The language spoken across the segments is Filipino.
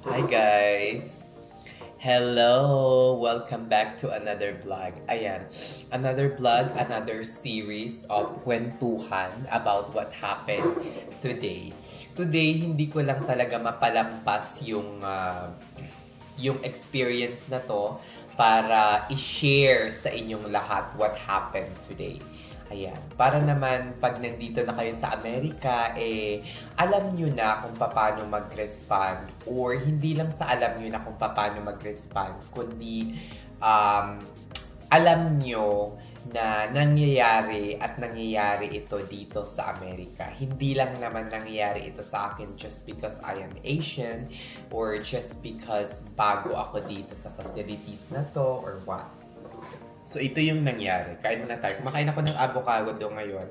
Hi guys! Hello! Welcome back to another vlog. Ayan, another vlog, another series of kwentuhan about what happened today. Today, hindi ko lang talaga mapalampas yung experience na to para i-share sa inyong lahat what happened today. Ayan. Para naman, pag nandito na kayo sa Amerika, alam nyo na kung paano mag-respond or hindi lang sa alam nyo na kung paano mag-respond, kundi alam nyo na nangyayari ito dito sa Amerika. Hindi lang naman nangyayari ito sa akin just because I am Asian or just because bago ako dito sa facilities na to or what. So, ito yung nangyari. Kain muna tayo. Kumakain ako ng avocado ngayon.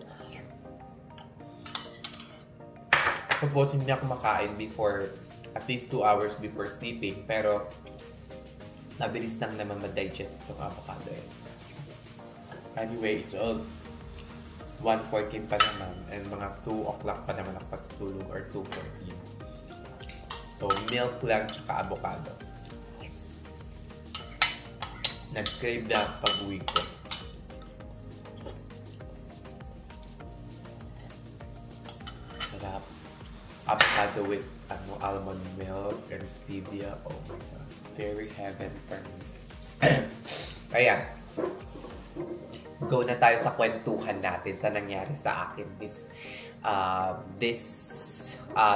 Tapos, hindi ako makain before, at least 2 hours before sleeping. Pero, mabilis lang naman ma-digest itong avocado eh. Anyway, it's all 1:14 pa naman. And mga 2 o'clock pa naman ako patutulog or 2:14. So, milk lang tsaka avocado. Nag-crave na pag-uwi ko. Sarap. Avocado with almond milk and stevia. Oh my God. Very heaven for me. Ayan. Go na tayo sa kwentuhan natin sa nangyari sa akin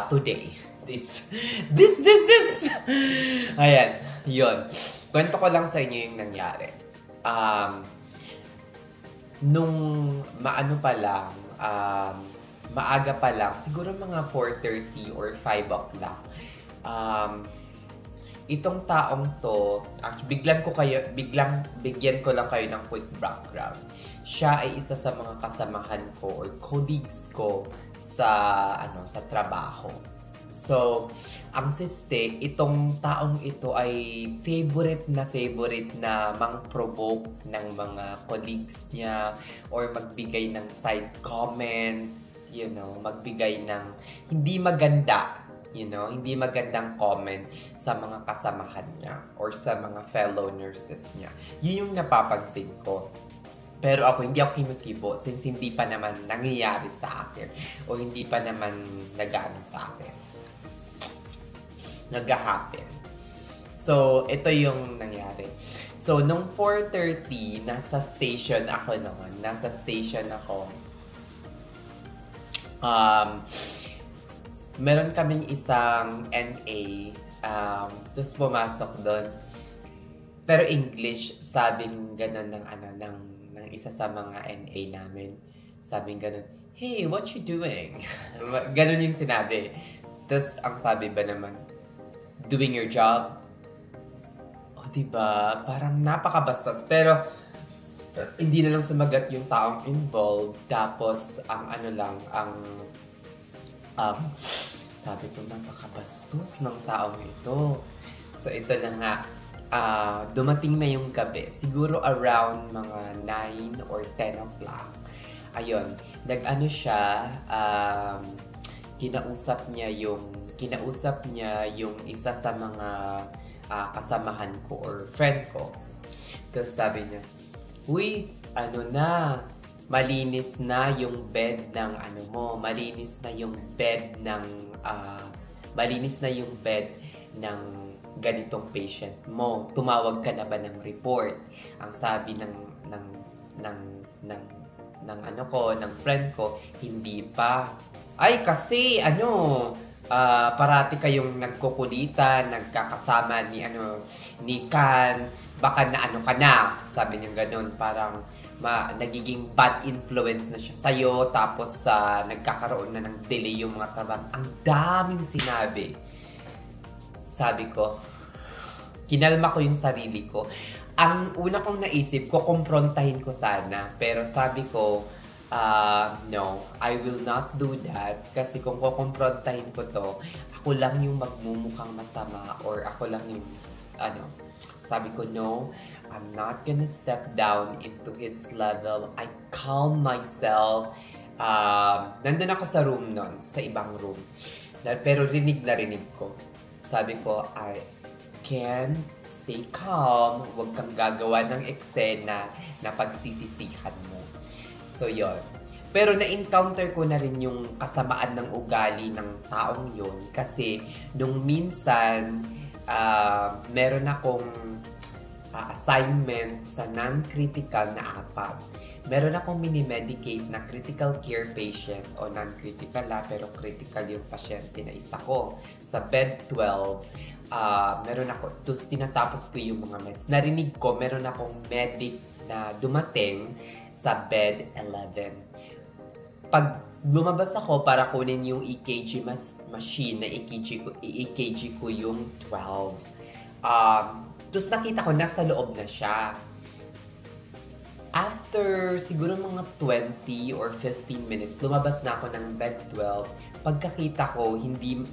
today. This. Ayan. Yun. Kwento ko lang sa inyo yung nangyari. Nung maaga pa lang, siguro mga 4:30 or 5 o'clock, itong taong to, bigyan ko lang kayo ng quick background. Siya ay isa sa mga kasamahan ko or colleagues ko sa trabaho. So, ang siste, itong taong ito ay favorite na mang-provoke ng mga colleagues niya or magbigay ng side comment, magbigay ng hindi magandang comment sa mga kasamahan niya or sa mga fellow nurses niya. Yun yung napapansin ko. Pero hindi ako kinikibo since hindi pa naman nangyayari sa akin o hindi pa naman nag-ano sa akin. Nag-happen. So, ito yung nangyari. So, nung 4:30, nasa station ako noon. Meron kaming isang NA. Tapos pumasok doon. Pero English, sabing gano'n ng isa sa mga NA namin. Sabing gano'n, "Hey, what you doing?" Gano'n yung sinabi. Tapos, ang sabi ba naman, "Doing your job." O, diba? Parang napakabastos. Pero, hindi na lang sumagat yung taong involved. Tapos, sabi ko, napakabastos ng taong ito. So, ito na nga. Dumating na yung gabi. Siguro around mga 9 or 10 o'clock. Ayun. Nag-ano siya, kinausap niya yung isa sa mga kasamahan ko or friend ko. Tapos sabi niya, "Uy, malinis na yung bed ng malinis na yung bed ng ganitong patient mo. Tumawag ka na ba ng report?" Ang sabi ng friend ko, "Hindi pa." Ay, kasi, parati kayong nagkukulitan, nagkakasama ni Kan, baka na ka na. Sabi niya ganun, parang nagiging bad influence na siya sa'yo, tapos nagkakaroon na ng delay yung mga trabaho. Ang daming sinabi. Sabi ko, kinalma ko yung sarili ko. Ang una kong naisip ko, kumprontahin ko sana, pero sabi ko, no, I will not do that. Kasi kung kukumprontahin ko to, ako lang yung magmumukhang masama or ako lang yung, sabi ko, no, I'm not gonna step down into his level. I calm myself. Nandun ako sa room nun, sa ibang room. Pero rinig na rinig ko. Sabi ko, I can stay calm. Huwag kang gagawa ng eksena na pagsisisihan mo. So, yon. Pero na-encounter ko na rin yung kasamaan ng ugali ng taong yon. Kasi, nung minsan, meron akong assignment sa non-critical na apat. Meron akong minimedicate na critical care patient o non-critical pero critical yung pasyente na isa ko. Sa bed 12, meron ako, tapos tinatapos ko yung mga meds. Narinig ko, meron akong medic na dumating sa bed 11. Pag lumabas ako para kunin yung EKG machine na EKG ko yung 12. Tapos nakita ko, nasa loob na siya. After siguro mga 20 or 15 minutes, lumabas na ako ng bed 12. Pagkakita ko,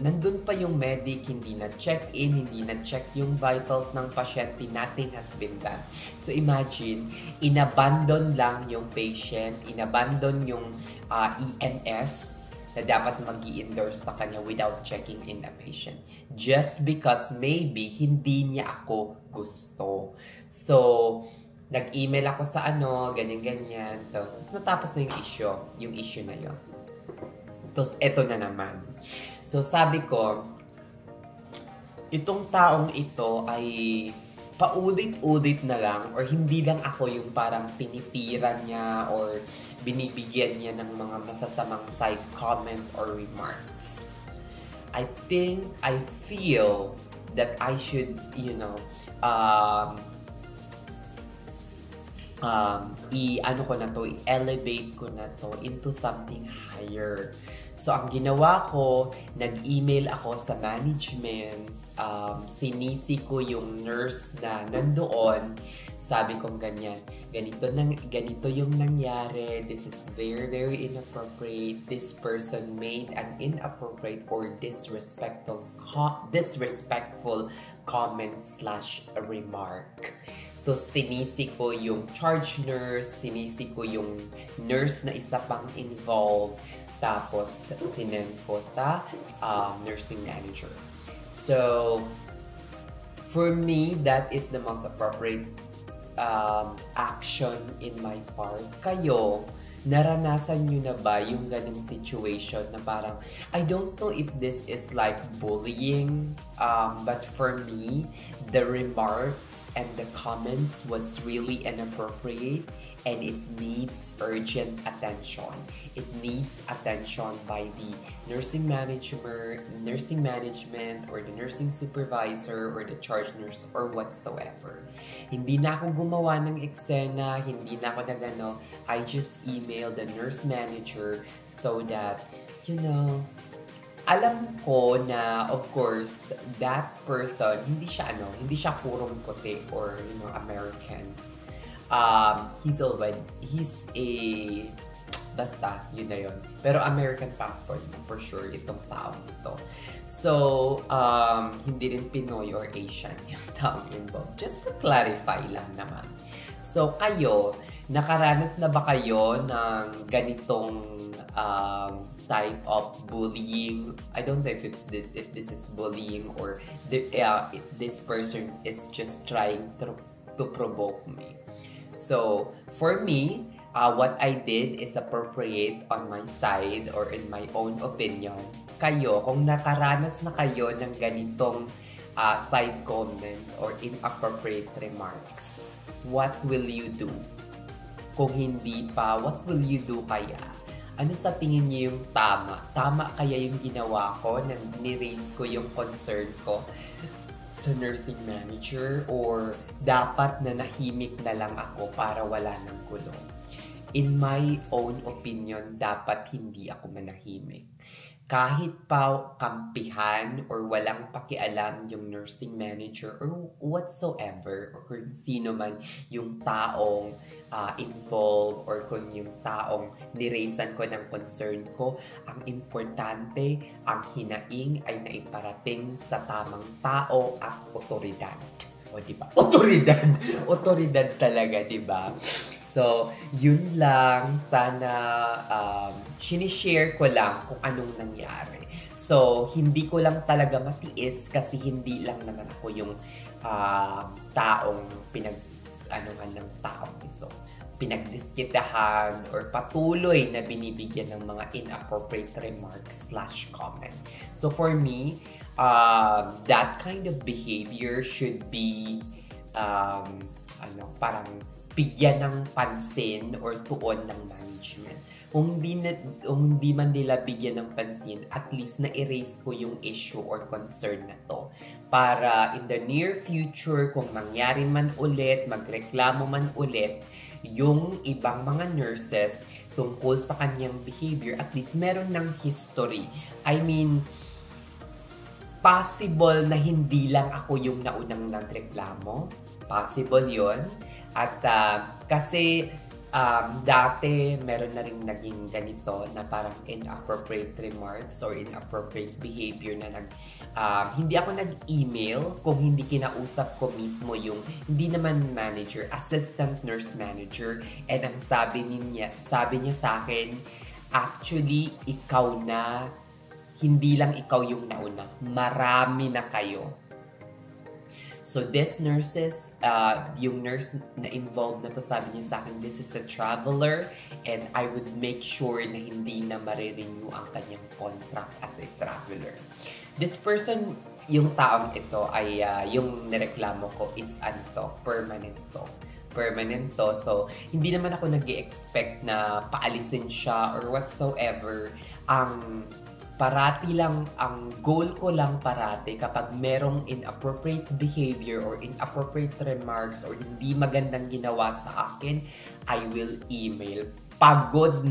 nandun pa yung medic, hindi na-check-in, hindi na-check yung vitals ng pasyente, nothing has been done. So imagine, inabandon lang yung patient, inabandon yung EMS na dapat mag-i-endorse sa kanya without checking in the patient. Just because maybe hindi niya ako gusto. So, nag-email ako sa ganyan-ganyan. So, tapos natapos na yung issue na yun. Tapos, eto na naman. So, sabi ko, itong taong ito ay paulit-ulit na lang or hindi lang ako yung parang tinitiran niya or binibigyan niya ng mga masasamang side comment or remarks. I feel that I should, i-elevate ko na to into something higher. So, ang ginawa ko, nag-email ako sa management, sinisi ko yung nurse na nandoon, sabi kong ganito yung nangyari, this is very, very inappropriate, this person made an inappropriate or disrespectful comment/remark. So, sinisi ko yung charge nurse, sinisi ko yung nurse na isa pang involved, tapos sinend ko sa nursing manager. So, for me, that is the most appropriate action in my part. Kayo, naranasan nyo na ba yung ganung situation na parang, I don't know if this is like bullying, but for me, the remarks and the comments was really inappropriate and it needs urgent attention. It needs attention by the nursing management or the nursing supervisor or the charge nurse or whatsoever. Hindi na ako gumawa ng eksena, hindi na ako I just emailed the nurse manager so that, alam ko na, of course, that person, hindi siya purong puti or, American. Yun na yun. Pero American passport for sure itong taong ito. So, hindi rin Pinoy or Asian yung taong involved. Just to clarify lang naman. So, kayo, nakaranas na ba kayo ng ganitong type of bullying? I don't know if this is bullying or this person is just trying to provoke me. So, for me, what I did is appropriate on my side or in my own opinion. Kayo, kung nakaranas na kayo ng ganitong side comment or inappropriate remarks, what will you do? Kung hindi pa, what will you do kaya? Ano sa tingin niyo yung tama? Tama kaya yung ginawa ko na ni-raise ko yung concern ko sa nursing manager or dapat na nahimik na lang ako para wala ng gulo? In my own opinion, dapat hindi ako manahimik. Kahit pa kampihan or walang pakialam yung nursing manager or whatsoever or kung sino man yung taong involved or kung yung taong niraisan ko ng concern ko, ang importante, ang hinaing ay naiparating sa tamang tao at otoridad. O diba? Otoridad! Otoridad talaga, diba? So, yun lang. Sana, sinishare ko lang kung anong nangyari. So, hindi ko lang talaga matiis kasi hindi lang naman ako yung taong pinag-anuhan ng taong ito. Pinagdiskitahan or patuloy na binibigyan ng mga inappropriate remarks / comment. So, for me, that kind of behavior should be parang bigyan ng pansin or tuon ng management. Kung hindi man nila bigyan ng pansin, at least na-erase ko yung issue or concern na to. Para in the near future, kung mangyari man ulit, magreklamo man ulit, yung ibang mga nurses tungkol sa kanyang behavior, at least meron ng history. I mean, possible na hindi lang ako yung naunang nagreklamo. Possible yon. At kasi dati meron na rin naging ganito na parang inappropriate remarks or inappropriate behavior na hindi ako nag-email kung hindi kinausap ko mismo yung hindi naman manager, assistant nurse manager, and ang sabi niya sa akin, actually ikaw na, hindi lang ikaw yung nauna, marami na kayo. So these nurses, yung nurse na involved na to, sabi niya sa akin, this is a traveler and I would make sure na hindi na marirenew ang kanyang contract as a traveler. This person, yung taong ito ay yung nireklamo ko is permanent to. So, hindi naman ako nag-i-expect na paalisin siya or whatsoever. Parati lang, ang goal ko lang parati kapag merong inappropriate behavior or inappropriate remarks or hindi magandang ginawa sa akin, I will email. Pagod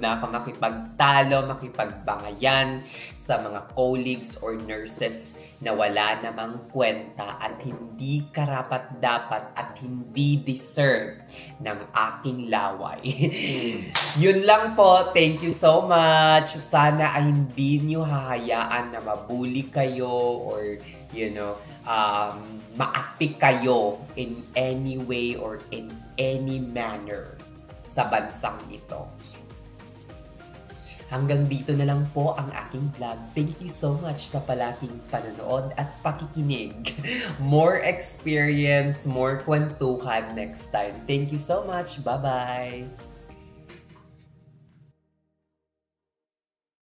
na ako makipagtalo, makipagbangayan sa mga colleagues or nurses na wala namang kwenta at hindi karapat-dapat at hindi deserve ng aking laway. Yun lang po. Thank you so much. Sana ay hindi nyo hahayaan na mabuli kayo or, maapi kayo in any way or in any manner sa bansang ito. Hanggang dito na lang po ang aking vlog. Thank you so much sa palating panonood at pakikinig. More experience, more kwentuhan next time. Thank you so much. Bye-bye!